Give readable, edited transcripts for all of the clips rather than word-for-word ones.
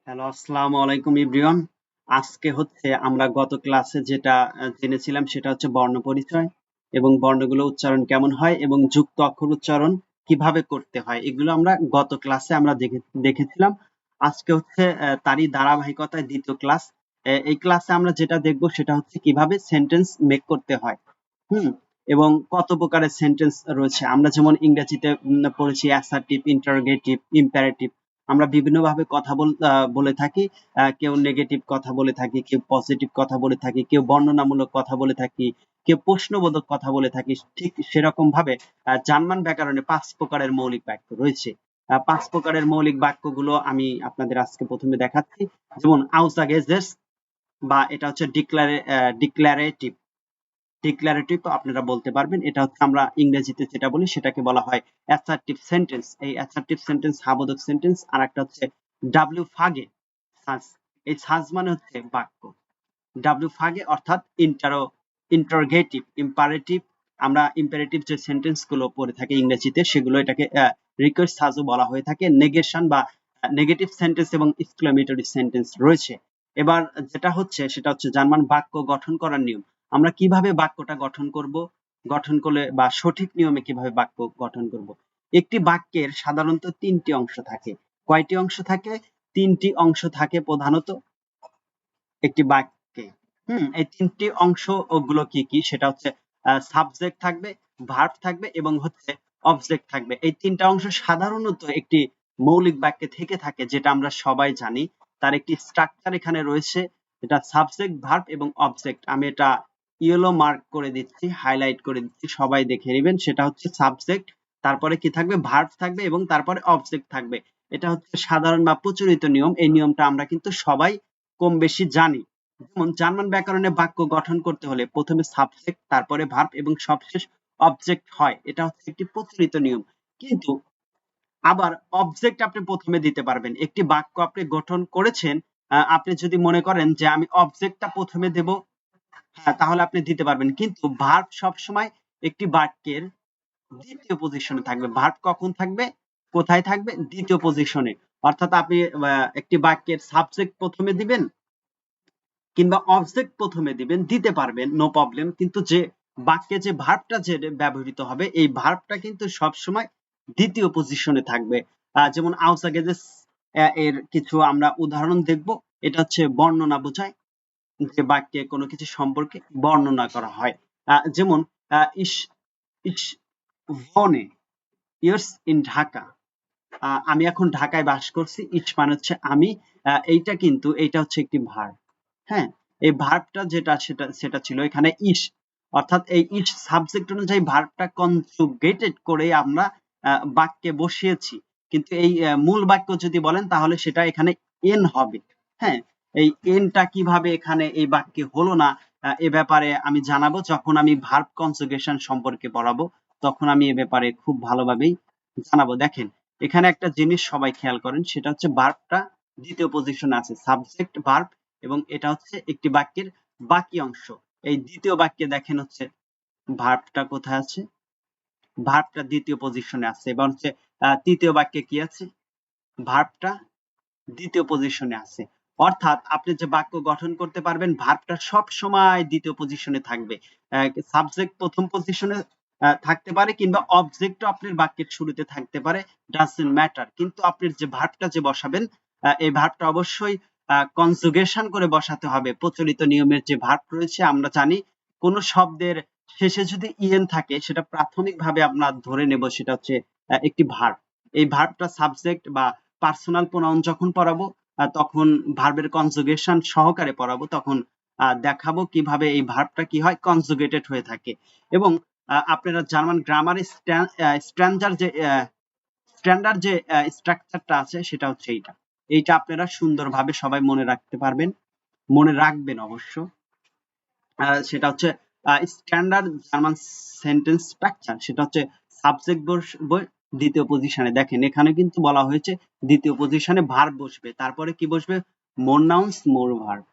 Hello, আসসালামু আলাইকুম everyone. আজকে হচ্ছে আমরা গত ক্লাসে যেটা জেনেছিলাম সেটা হচ্ছে বর্ণ পরিচয় এবং বর্ণগুলো উচ্চারণ কেমন হয় এবং যুক্ত অক্ষর উচ্চারণ কিভাবে করতে হয়, এগুলো আমরা গত ক্লাসে আমরা দেখেছিলাম। আজকে হচ্ছে তারই ধারাবাহিকতায় দ্বিতীয় ক্লাস। এই ক্লাসে আমরা যেটা দেখব সেটা হচ্ছে কিভাবে সেন্টেন্স মেক করতে হয়। হুম এবং কত প্রকারের সেন্টেন্স রয়েছে। আমরা যেমন ইংরেজিতে পড়েছি অ্যাসার্টিভ, ইন্টারোগেটিভ, ইম্পারেটিভ। আমরা বিভিন্ন ভাবে কথা বলে থাকি। কেউ নেগেটিভ কথা বলে থাকি, কেউ পজিটিভ কথা বলে থাকি, কেউ বর্ণনামূলক কথা বলে থাকি, কেউ প্রশ্নবোধক কথা বলে থাকি। ঠিক সেরকম ভাবে জার্মান ব্যাকরণে ৫ প্রকারের মৌলিক বাক্য রয়েছে। ৫ প্রকারের মৌলিক বাক্যগুলো আমি আপনাদের আজকে প্রথমে দেখাচ্ছি। যেমন আউসাগেসেস, বা এটা হচ্ছে ডিক্লারেটিভ। ডিক্লারেটিভ আপনারা বলতে পারবেন। এটা হচ্ছে আমরা ইংরেজিতে যেটা বলি সেটাকে বলা হয় অ্যাসার্টিভ সেন্টেন্স। এই অ্যাসার্টিভ সেন্টেন্স হাবোধক সেন্টেন্স। আর একটা হচ্ছে ডাব্লিউ ফাগে সাজ। এই সাজ মানে হচ্ছে বাক্য। ডাব্লিউ ফাগে অর্থাৎ ইন্টারোগেটিভ, ইম্পারেটিভ। আমরা ইম্পারেটিভ যে সেন্টেন্স গুলো পড়ে থাকি ইংরেজিতে সেগুলো এটাকে রিকোয়েস্ট সাজও বলা হয়ে থাকে। নেগেশন বা নেগেটিভ সেন্টেন্স এবং এক্সক্লেমেটরি সেন্টেন্স রয়েছে। এবার যেটা হচ্ছে সেটা হচ্ছে জার্মান বাক্য গঠন করার নিয়ম। আমরা কিভাবে বাক্যটা গঠন করব, গঠন করলে বা সঠিক নিয়মে কিভাবে বাক্য গঠন করব। একটি বাক্যের সাধারণত ৩টি অংশ থাকে। কয়টি অংশ থাকে? ৩টি অংশ থাকে প্রধানত একটি বাক্যে। এই ৩টি অংশ ওগুলো কি কি? সেটা হচ্ছে সাবজেক্ট থাকবে, ভার্ব থাকবে এবং হচ্ছে অবজেক্ট থাকবে। এই ৩টা অংশ সাধারণত একটি মৌলিক বাক্যে থেকে থাকে, যেটা আমরা সবাই জানি। তার একটি স্ট্রাকচার এখানে রয়েছে। এটা সাবজেক্ট, ভার্ব এবং অবজেক্ট। আমি এটা ইয়েলো মার্ক করে দিচ্ছি, হাইলাইট করে দিচ্ছি, সবাই দেখে নেবেন। সেটা হচ্ছে সাবজেক্ট, তারপরে কি থাকবে? ভার্ব থাকবে এবং তারপরে অবজেক্ট থাকবে। এটা হচ্ছে সাধারণ বা প্রচলিত নিয়ম। এই নিয়মটা আমরা কিন্তু সবাই কম বেশি জানি। যেমন জার্মান ব্যাকরণে বাক্য গঠন করতে হলে প্রথমে সাবজেক্ট, তারপরে ভার্ব এবং সবশেষ অবজেক্ট হয়। এটা হচ্ছে একটি প্রচলিত নিয়ম। কিন্তু আবার অবজেক্ট আপনি প্রথমে দিতে পারবেন। একটি বাক্য আপনি গঠন করেছেন, আপনি যদি মনে করেন যে আমি অবজেক্টটা প্রথমে দেব, হ্যাঁ, তাহলে আপনি দিতে পারবেন। কিন্তু ভার্ব সবসময় একটি বাক্যের দ্বিতীয় পজিশনে থাকবে। ভার্ব কখন থাকবে? কোথায় থাকবে? দ্বিতীয় পজিশনে। অর্থাৎ আপনি একটি বাক্যের সাবজেক্ট প্রথমে দিবেন কিংবা অবজেক্ট প্রথমে দিবেন, দিতে পারবেন, নো প্রবলেম। কিন্তু যে বাক্যে যে ভার্বটা যে ব্যবহৃত হবে এই ভার্বটা কিন্তু সবসময় দ্বিতীয় পজিশনে থাকবে। যেমন আউসাগেজেস এর কিছু আমরা উদাহরণ দেখব। এটা হচ্ছে বর্ণনা বোঝায়, যে বাক্যে কোনো কিছু সম্পর্কে বর্ণনা করা হয়। যেমন ইস ইস ভনে ইয়ার্স ইন ঢাকা। আমি এখন ঢাকায় বাস করছি। ইস মানে হচ্ছে আমি। এইটা কিন্তু এইটা হচ্ছে একটি ভার্ব। হ্যাঁ, এই ভার্বটা যেটা সেটা ছিল এখানে ইস। অর্থাৎ এই ইস সাবজেক্ট অনুযায়ী ভার্বটা কনজুগেটেড করে আমরা বাক্যে বসিয়েছি। কিন্তু এই মূল বাক্য যদি বলেন তাহলে সেটা এখানে এন হবে। হ্যাঁ, এই এনটা কিভাবে এখানে এই বাক্যে হলো না, এ ব্যাপারে আমি জানাবো যখন আমি ভার্ব কনজুগেশন সম্পর্কে পড়াবো। তখন আমি এ ব্যাপারে খুব ভালোভাবেই জানাবো। দেখেন, এখানে একটা জিনিস সবাই খেয়াল করেন, সেটা হচ্ছে ভার্বটা দ্বিতীয় পজিশনে আছে, সাবজেক্ট ভার্ব, এবং এটা হচ্ছে একটি বাক্যের বাকি অংশ। এই দ্বিতীয় বাক্যে দেখেন হচ্ছে ভার্বটা কোথায় আছে? ভার্বটা দ্বিতীয় পজিশনে আছে। এবং হচ্ছে তৃতীয় বাক্যে কি আছে? ভার্বটা দ্বিতীয় পজিশনে আছে। অর্থাৎ আপনি যে বাক্য গঠন করতে পারবেন ভার্বটা সব সময় দ্বিতীয় পজিশনে থাকবে। সাবজেক্ট প্রথম পজিশনে থাকতে পারে কিংবা অবজেক্টও আপনার বাক্যের শুরুতে থাকতে পারে, ডাজন্ট ম্যাটার। কিন্তু আপনি যে ভার্বটা যে বসাবেন এই ভার্বটা অবশ্যই কনজুগেশন করে বসাতে হবে। প্রচলিত নিয়মের যে ভার্ব রয়েছে আমরা জানি, কোন শব্দের শেষে যদি ইএন থাকে সেটা প্রাথমিকভাবে আমরা ধরে নেব সেটা হচ্ছে একটি ভার্ব। এই ভার্বটা সাবজেক্ট বা পার্সোনাল প্রোনাউন যখন পড়াবো তখন ভার্বের কনজুগেশন সহকারে পড়াবো, তখন দেখাবো কিভাবে এই ভার্বটা কি হয়, কনজুগেটেড হয়ে থাকে। এবং আপনারা জার্মান গ্রামারে স্ট্যান্ডার্ড যে স্ট্রাকচারটা আছে সেটা হচ্ছে এইটা। এইটা আপনারা সুন্দরভাবে সবাই মনে রাখতে পারবেন, মনে রাখবেন অবশ্য। সেটা হচ্ছে স্ট্যান্ডার্ড জার্মান সেন্টেন্স স্ট্রাকচার। সেটা হচ্ছে সাবজেক্ট বসবে দ্বিতীয় পজিশনে। দেখেন এখানে কিন্তু বলা হয়েছে দ্বিতীয় পজিশনে ভার্ব বসবে, তারপরে কি বসবে? মোর নাউন্স, মোর ভার্ব।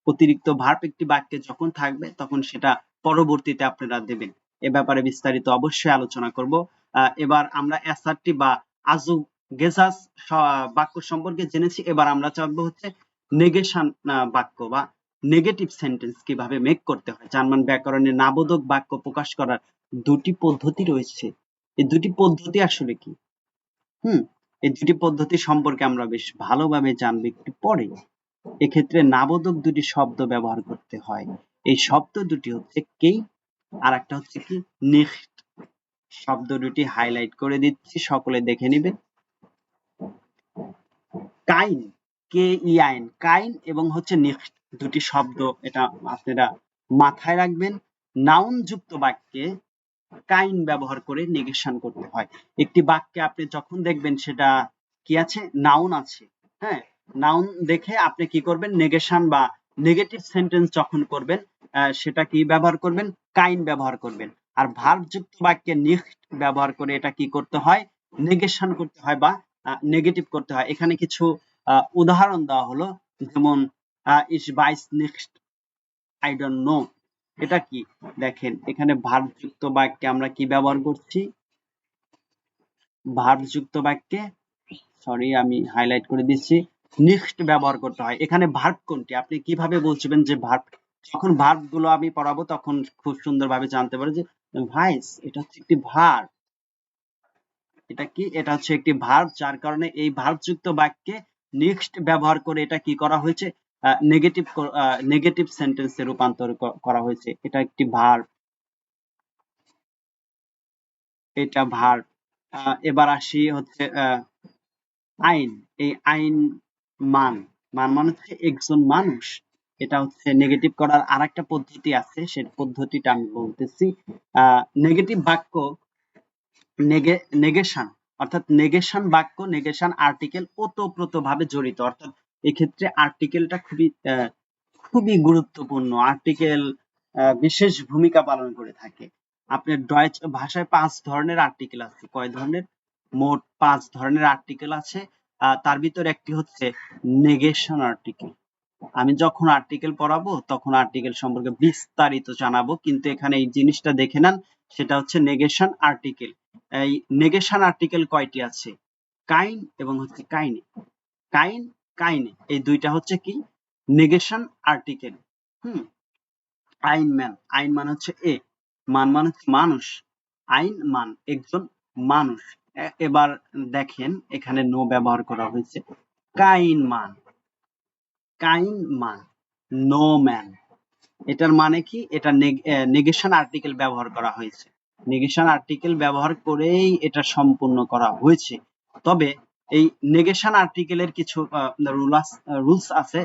অতিরিক্ত ভার্ব একটি বাক্যে যখন থাকবে তখন সেটা পরবর্তীতে আপনারা দেবেন। এ ব্যাপারে বিস্তারিত অবশ্যই আলোচনা করব। এবার আমরা অ্যাসার্টিভ বা গেসাস বাক্য সম্পর্কে জেনেছি। এবার আমরা জানবো হচ্ছে নেগেশন বাক্য বা নেগেটিভ সেন্টেন্স কিভাবে মেক করতে হয়। জার্মান ব্যাকরণে নাবোধক বাক্য প্রকাশ করার দুটি পদ্ধতি রয়েছে। এই দুটি পদ্ধতি আসলে কি? এই দুটি পদ্ধতি সম্পর্কে আমরা বেশ ভালোভাবে জানবো একটু পরে। এক্ষেত্রে নাবোধক দুটি শব্দ ব্যবহার করতে হয়। এই শব্দ দুটি হচ্ছে কে আর একটা হচ্ছে কি নিখট। শব্দ দুটি হাইলাইট করে দিচ্ছি, সকলে দেখে নিবে। কাইন, কে ই আইন, কাইন এবং হচ্ছে নিখট দুটি শব্দ, এটা আপনারা মাথায় রাখবেন। নাউন যুক্ত বাক্যে কাইন ব্যবহার করে নেগেশন করতে হয়। একটি বাক্যে আপনি যখন দেখবেন সেটা কি আছে, নাউন আছে, হ্যাঁ, নাউন দেখে আপনি কি করবেন, নেগেশন বা নেগেটিভ সেন্টেন্স যখন করবেন সেটা কি ব্যবহার করবেন, কাইন ব্যবহার করবেন। আর ভার্ব যুক্ত বাক্যে নিখট ব্যবহার করে এটা কি করতে হয়, নেগেশন করতে হয় বা নেগেটিভ করতে হয়। এখানে কিছু উদাহরণ দেওয়া হলো, যেমন ইস বাইস নিখট, আই ডোন্ট নো। এটা কি দেখেন, এখানে ভার্ব যুক্ত বাক্যে আমরা কি ব্যবহার করছি, ভার্ব যুক্ত বাক্যে, সরি আমি হাইলাইট করে দিচ্ছি, নিখট ব্যবহার করতে হয়। এখানে ভার্ব কোনটি, আপনি কিভাবে বুঝবেন যে ভার্ব? যখন ভার্ব গুলো আমি পড়াবো তখন খুব সুন্দরভাবে জানতে পারবে যে ভাইস এটা হচ্ছে একটি ভার্ব। এটা কি, এটা হচ্ছে একটি ভার্ব, যার কারণে এই ভার্ব যুক্ত বাক্যে নেক্সট ব্যবহার করে এটা কি করা হয়েছে, নেগেটিভ নেগেটিভ সেন্টেন্সে রূপান্তর করা হয়েছে। এটা একটি ভার্ব, এটা ভার্ব। এবার আসি হচ্ছে আইন। এই আইন মান, মান মানে হচ্ছে একজন মানুষ। এটা হচ্ছে নেগেটিভ করার আরেকটা পদ্ধতি আছে, সেই পদ্ধতিটা আমি বলতেছি। নেগেটিভ বাক্য নেগেশন, অর্থাৎ নেগেশন বাক্য, নেগেশন আর্টিকেল ওতপ্রোতভাবে জড়িত। অর্থাৎ এক্ষেত্রে আর্টিকেলটা খুবই গুরুত্বপূর্ণ। আর্টিকেল বিশেষ ভূমিকা পালন করে থাকে। আপনার ডয়েচ ভাষায় 5 ধরনের আর্টিকেল আছে। কয় ধরনের? মোট 5 ধরনের আর্টিকেল আছে। তার ভিতরে একটি হচ্ছে নেগেশন আর্টিকেল। আমি যখন আর্টিকেল পড়াবো তখন আর্টিকেল সম্পর্কে বিস্তারিত জানাবো, কিন্তু এখানে এই জিনিসটা দেখে নেন, সেটা হচ্ছে নেগেশন আর্টিকেল। এই নেগেশন আর্টিকেল কয়টি আছে? কাইন এবং হচ্ছে কাইনে। কাইন, কাইনে এই দুইটা হচ্ছে কি নেগেশন আর্টিকেল। হুম, আইন ম্যান, আইন মান হচ্ছে মান মানে হচ্ছে মানুষ, আইন মান একজন মানুষ। এবার দেখেন এখানে নো ব্যবহার করা হয়েছে। কাইন মান, কাইন মান, নো ম্যান। এটার মানে কি, এটা নেগেশন আর্টিকেল ব্যবহার করা হয়েছে। নেগেশন আর্টিকেল ব্যবহার করেই এটা সম্পূর্ণ করা হয়েছে। তবে এই নেগেশন আর্টিকেলের কিছু রুলস আছে,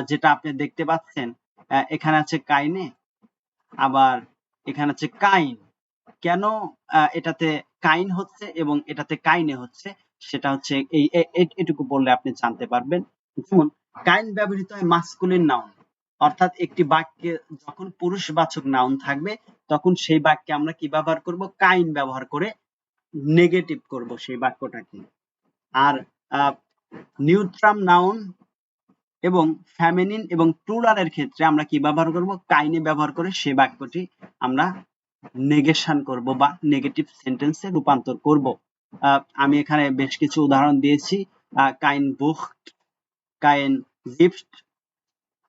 যেটা আপনি দেখতে পাচ্ছেন। এখানে আছে কাইনে, আবার এখানে আছে কাইন। কেন এটাতে কাইন হচ্ছে এবং এটাতে কাইনে হচ্ছে, সেটা হচ্ছে এটুকু বললে আপনি জানতে পারবেন। যেমন কাইন ব্যবহৃত হয় মাস্কুলিন নাউন, অর্থাৎ একটি বাক্যে যখন পুরুষবাচক নাউন থাকবে তখন সেই বাক্যে আমরা কি ব্যবহার করব, কাইন ব্যবহার করে নেগেটিভ করব সেই বাক্যটাকে। আর নিউট্রাম নাউন এবং ফেমিনিন এবং প্লুরালের ক্ষেত্রে আমরা কি ব্যবহার করব, কাইনে ব্যবহার করে সেই বাক্যটি আমরা নেগেশন করব বা নেগেটিভ সেন্টেন্সে রূপান্তর করব। আমি এখানে বেশ কিছু উদাহরণ দিয়েছি। কাইন বুখ, কাইন গিফট,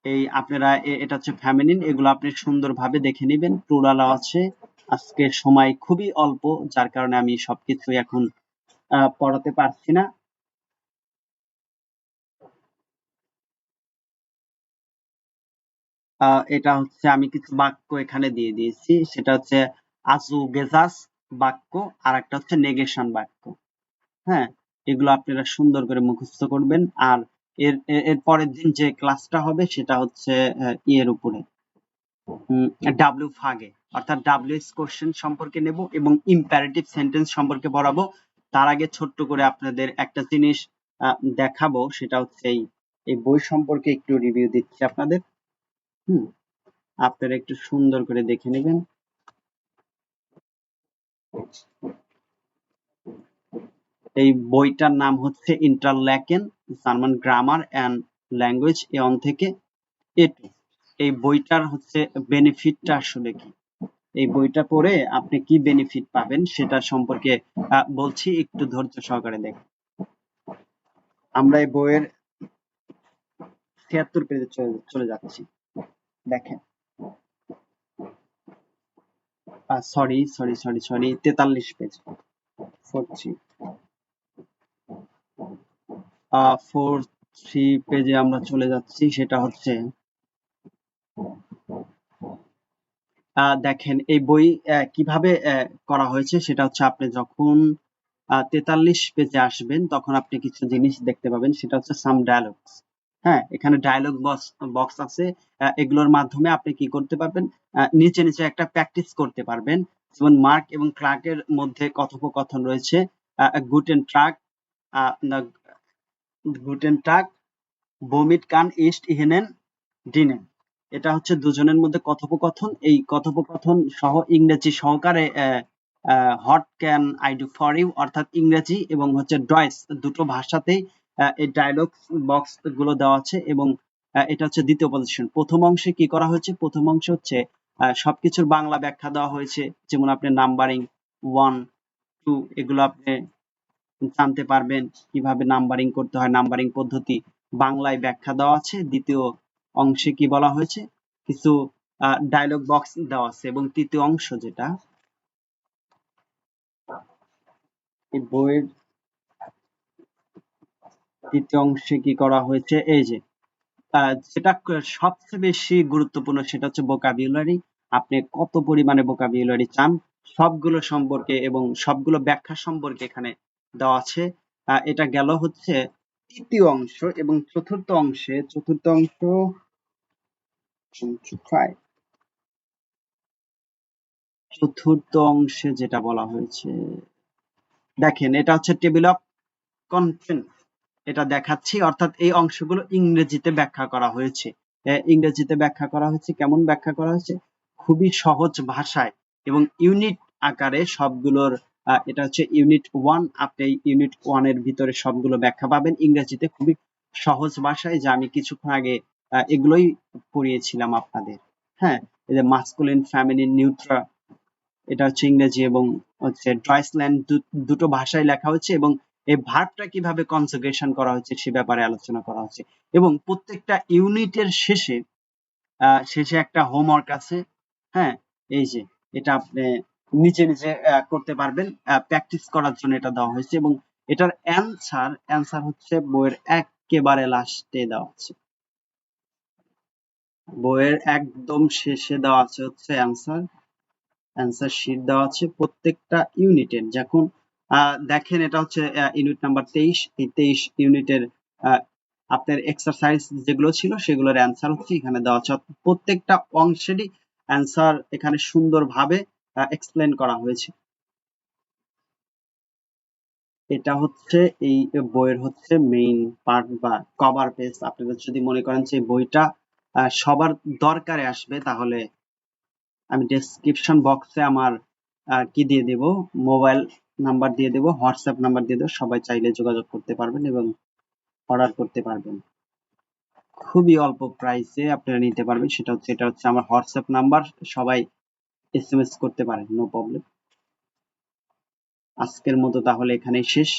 এই আপনারা এটা হচ্ছে ফেমিনিন, এগুলো আপনি সুন্দরভাবে দেখে নেবেন। প্লুরাল আছে। আজকে সময় খুবই অল্প, যার কারণে আমি সবকিছু এখন পড়াতে পারছি না। এটা হচ্ছে আমি কিছু বাক্য এখানে দিয়ে দিয়েছি, সেটা হচ্ছে আজু গেজাস বাক্য, আর একটা হচ্ছে নেগেশন বাক্য। হ্যাঁ, এগুলো আপনারা সুন্দর করে মুখস্থ করবেন। আর এর পরের দিন যে ক্লাসটা হবে সেটা হচ্ছে ইয়ের উপরে, ডাব্লিউ ফাগে, অর্থাৎ ডাব্লিউএস কোশ্চেন সম্পর্কে নেব এবং ইম্পারেটিভ সেন্টেন্স সম্পর্কে পড়াবো। তার আগে ছোট্ট করে আপনাদের একটা জিনিস দেখাবো, সেটা হচ্ছে এই বই সম্পর্কে একটু রিভিউ দিচ্ছি আপনাদের। হুম, আপনারা একটু সুন্দর করে দেখে নেবেন। এই বইটার নাম হচ্ছে Interlaken German grammar and language A1 থেকে A2। এই বইটার হচ্ছে বেনিফিটটা আসলে কি, এই বইটা পড়ে আপনি কি বেনিফিট পাবেন সেটা সম্পর্কে বলছি, একটু ধৈর্য সহকারে দেখুন। আমরা এই বইয়ের ৭৬ পেজে চলে যাচ্ছি। দেখেন, সরি ৪৩ পেজ, 43 পেজে আমরা চলে যাচ্ছি। সেটা হচ্ছে দেখেন এই বই কিভাবে করা হয়েছে, সেটা হচ্ছে আপনি যখন ৪৩ পেজে আসবেন তখন আপনি কিছু জিনিস দেখতে পাবেন, সেটা হচ্ছে সাম ডায়ালগস। হ্যাঁ, এখানে ডায়ালগ বক্স আছে। এগুলোর মাধ্যমে আপনি কি করতে পারবেন, নিচে নিচে একটা প্র্যাকটিস করতে পারবেন। যেমন মার্ক এবং ক্লার্কের মধ্যে কথোপকথন রয়েছে। গুটেন ট্রাক, গুটেন ট্রাক, বমিট কান ইস্ট ইহেনেন ডিনেন। এটা হচ্ছে দুজনের মধ্যে কথোপকথন। এই কথোপকথন সহ ইংরেজি সহকারে what can I do for you, অর্থাৎ ইংরেজি এবং হচ্ছে ডয়েস দুটো ভাষাতেই এই ডায়লগ বক্স গুলো দেওয়া আছে। এবং এটা হচ্ছে দ্বিতীয় পজিশন। প্রথম অংশে কি করা হয়েছে, প্রথম অংশে হচ্ছে সবকিছুর বাংলা ব্যাখ্যা দেওয়া হয়েছে। যেমন আপনি নাম্বারিং 1, 2 এগুলো আপনি জানতে পারবেন, কিভাবে নাম্বারিং করতে হয়, নাম্বারিং পদ্ধতি বাংলায় ব্যাখ্যা দেওয়া আছে। দ্বিতীয় অংশে কি বলা হয়েছে, কিছু ডায়লগ বক্স দেওয়া আছে। এবং তৃতীয় অংশ যেটা, এই বইয়ের তৃতীয় অংশে কি করা হয়েছে, এই যে যেটা সবচেয়ে বেশি গুরুত্বপূর্ণ সেটা হচ্ছে ভোকাবুলারি। আপনি কত পরিমাণে ভোকাবুলারি চান সবগুলো সম্পর্কে এবং সবগুলো ব্যাখ্যা সম্পর্কে এখানে দেওয়া আছে। এটা গেল হচ্ছে তৃতীয় অংশ। এবং চতুর্থ অংশ চতুর্থ অংশে যেটা বলা হয়েছে, দেখেন এটা হচ্ছে টেবিল অফ কন্টেন্ট, এটা দেখাচ্ছি। অর্থাৎ এই অংশগুলো ইংরেজিতে ব্যাখ্যা করা হয়েছে। ইংরেজিতে ব্যাখ্যা করা হয়েছে। কেমন ব্যাখ্যা করা হয়েছে, খুবই সহজ ভাষায় এবং ইউনিট আকারে সবগুলোর। এটা হচ্ছে ইউনিট 1। আপনি ইউনিট 1 এর ভিতরে সবগুলো ব্যাখ্যা পাবেন ইংরেজিতে, খুবই সহজ ভাষায়, যা আমি কিছুক্ষণ আগে এগুলোই পড়িয়েছিলাম আপনাদের। হ্যাঁ, এই যে মাস্কুলিন, ফেমিনিন, নিউট্রাল, এটা হচ্ছে ইংরেজি এবং হচ্ছে ড্রয়েসল্যান্ড, দুটো ভাষায় লেখা হচ্ছে। এবং এই ভার্বটা কিভাবে কনজুগেশন করা হচ্ছে সে ব্যাপারে আলোচনা করা হচ্ছে। এবং প্রত্যেকটা ইউনিটের শেষে একটা হোমওয়ার্ক আছে। হ্যাঁ, এই যে এটা আপনি নিচে নিচে করতে পারবেন, প্র্যাকটিস করার জন্য এটা দেওয়া হয়েছে। এবং এটার অ্যান্সার হচ্ছে বইয়ের একেবারে লাস্টে দেওয়া আছে। বইয়ের একদম শেষে দেওয়া আছে হচ্ছে অ্যান্সার শিট দেওয়া আছে প্রত্যেকটা ইউনিটের। যখন দেখেন এটা হচ্ছে ইউনিট নাম্বার 23। এই 23 ইউনিটের আপনার এক্সারসাইজ যেগুলো ছিল সেগুলোর অ্যান্সার হচ্ছে এখানে দেওয়া আছে। প্রত্যেকটা অংশেরই অ্যান্সার এখানে সুন্দরভাবে এক্সপ্লেন করা হয়েছে। এটা হচ্ছে এই বইয়ের হচ্ছে মেইন পার্ট বা কভার পেজ। আপনারা যদি মনে করেন যে বইটা সবার দরকারে আসবে, তাহলে আমি ডেসক্রিপশন বক্সে আমার কি দিয়ে দেব, মোবাইল নাম্বার দিয়ে দেব, হোয়াটসঅ্যাপ নাম্বার দিয়ে দেব। সবাই চাইলে যোগাযোগ করতে পারবেন এবং অর্ডার করতে পারবেন। খুবই অল্প প্রাইসে আপনারা নিতে পারবেন। এটা হচ্ছে আমার হোয়াটসঅ্যাপ নাম্বার, সবাই এসএমএস করতে পারেন, নো প্রবলেম। আজকের মতো তাহলে এখানেই শেষ।